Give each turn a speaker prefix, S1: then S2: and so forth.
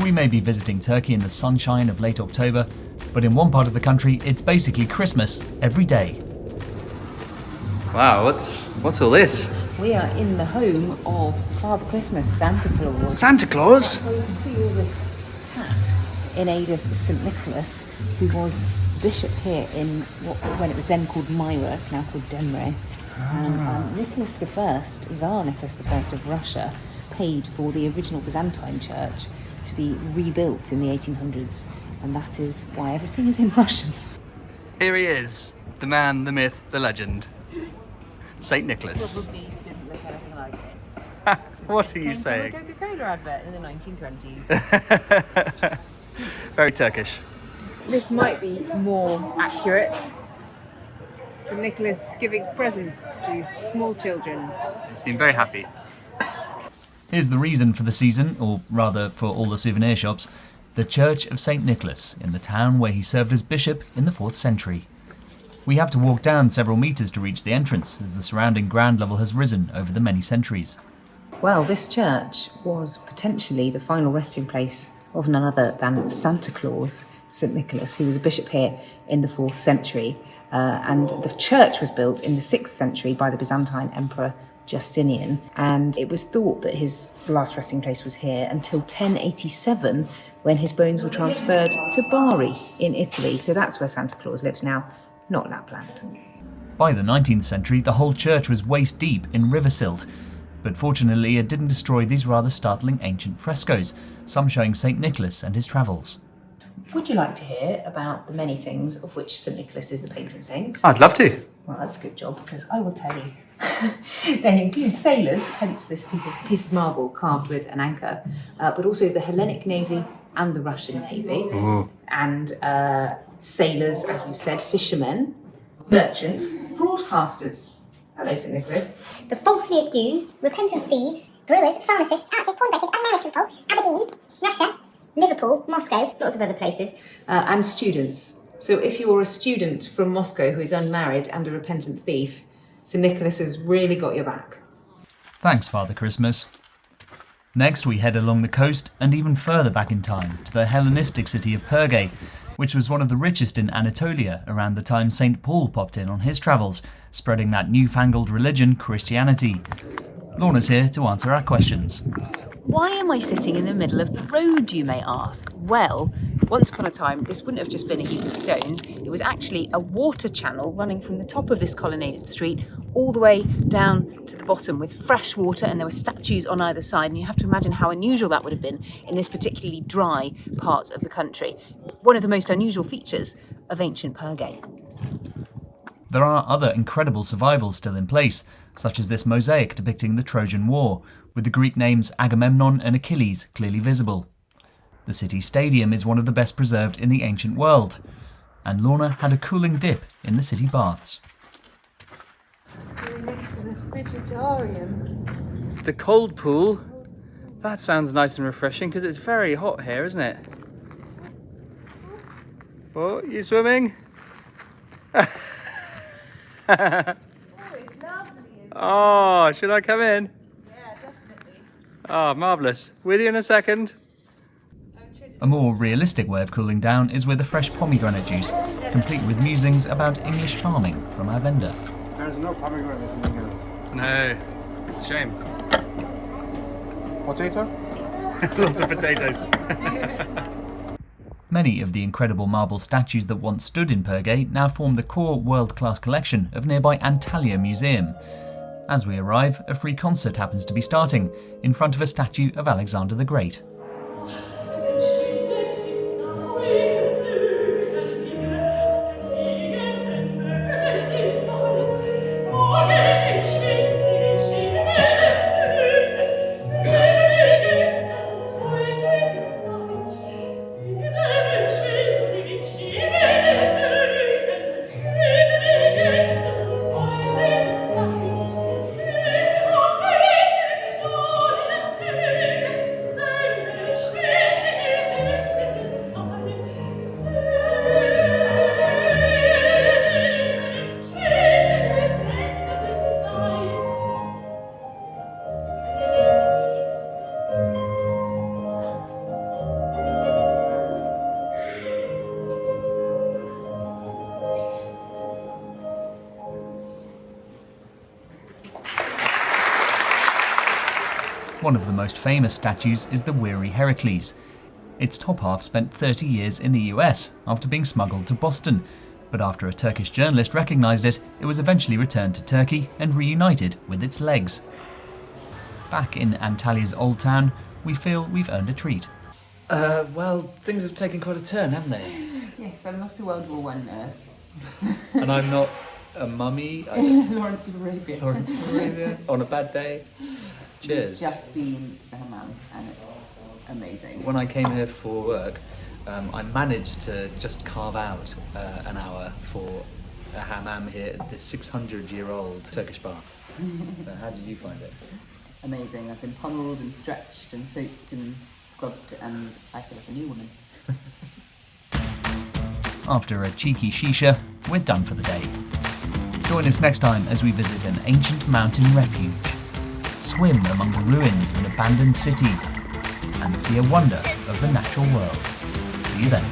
S1: We may be visiting Turkey in the sunshine of late October, but in one part of the country, it's basically Christmas every day.
S2: Wow, what's all this?
S3: We are in the home of Father Christmas, Santa Claus.
S2: Santa Claus?
S3: So you can see all this tat in aid of St Nicholas, who was bishop here when it was then called Myra, it's now called Demre. And Nicholas I, Tsar Nicholas I of Russia, paid for the original Byzantine church to be rebuilt in the 1800s, and that is why everything is in Russian.
S2: Here he is, the man, the myth, the legend. St Nicholas.
S3: Probably didn't look anything like this.
S2: What are you saying?
S3: From a Coca-Cola advert in the 1920s.
S2: Very Turkish.
S3: This might be more accurate. St Nicholas giving presents to small children.
S2: They seem very happy.
S1: Here's the reason for the season, or rather for all the souvenir shops: the Church of St Nicholas in the town where he served as bishop in the 4th century. We have to walk down several metres to reach the entrance, as the surrounding ground level has risen over the many centuries. Well, this church was potentially the final resting place of none other than Santa Claus, St Nicholas, who was a bishop here in the 4th century. And the church was built in the 6th century by the Byzantine Emperor Justinian, and it was thought that his last resting place was here until 1087, when his bones were transferred to Bari in Italy. So that's where Santa Claus lives now, not Lapland. By the 19th century, the whole church was waist deep in river silt, but fortunately it didn't destroy these rather startling ancient frescoes, some showing St Nicholas and his travels. Would you like to hear about the many things of which St Nicholas is the patron saint?
S2: I'd love to.
S3: Well, that's a good job, because I will tell you. They include sailors, hence this piece of marble carved with an anchor, but also the Hellenic Navy and the Russian Navy.
S2: Ooh.
S3: And sailors, as we've said, fishermen, merchants, broadcasters. Hello, St Nicholas.
S4: The falsely accused, repentant thieves, brewers, pharmacists, archers, pawnbrokers, unmarried people, Aberdeen, Russia, Liverpool, Moscow, lots of other places.
S3: And students. So if you're a student from Moscow who is unmarried and a repentant thief, St Nicholas has really got your back.
S1: Thanks, Father Christmas. Next, we head along the coast and even further back in time to the Hellenistic city of Perge, which was one of the richest in Anatolia around the time St. Paul popped in on his travels, spreading that newfangled religion, Christianity. Lorna's here to answer our questions.
S3: Why am I sitting in the middle of the road, you may ask? Well, once upon a time, this wouldn't have just been a heap of stones. It was actually a water channel running from the top of this colonnaded street all the way down to the bottom with fresh water, and there were statues on either side. And you have to imagine how unusual that would have been in this particularly dry part of the country. One of the most unusual features of ancient Perge.
S1: There are other incredible survivals still in place, such as this mosaic depicting the Trojan War, with the Greek names Agamemnon and Achilles clearly visible. The city stadium is one of the best preserved in the ancient world, and Lorna had a cooling dip in the city baths.
S3: Next to the frigidarium.
S2: The cold pool. That sounds nice and refreshing because it's very hot here, isn't it? Oh, you swimming?
S3: Oh, it's lovely.
S2: Oh, should I come in?
S3: Yeah, definitely.
S2: Oh, marvellous. With you in a second.
S1: A more realistic way of cooling down is with a fresh pomegranate juice, complete with musings about English farming from our vendor.
S5: There's no pomegranate in England.
S2: No, it's a shame.
S5: Potato?
S2: Lots of potatoes.
S1: Many of the incredible marble statues that once stood in Perge now form the core world-class collection of nearby Antalya Museum. As we arrive, a free concert happens to be starting in front of a statue of Alexander the Great. One of the most famous statues is the weary Heracles. Its top half spent 30 years in the US after being smuggled to Boston, but after a Turkish journalist recognised it, it was eventually returned to Turkey and reunited with its legs. Back in Antalya's old town, we feel we've earned a treat.
S6: Well, things have taken quite a turn, haven't they?
S3: Yes, I'm not a World War I nurse.
S6: And I'm not a mummy.
S3: Lawrence of Arabia.
S6: Lawrence of Arabia on a bad day. Cheers.
S3: Just been to the hammam and it's amazing.
S6: When I came here for work, I managed to just carve out an hour for a hammam here at this 600-year-old Turkish bath. How did you find it?
S3: Amazing. I've been pummeled and stretched and soaked and scrubbed and I feel like a new woman.
S1: After a cheeky shisha, we're done for the day. Join us next time as we visit an ancient mountain refuge, swim among the ruins of an abandoned city, and see a wonder of the natural world. See you then.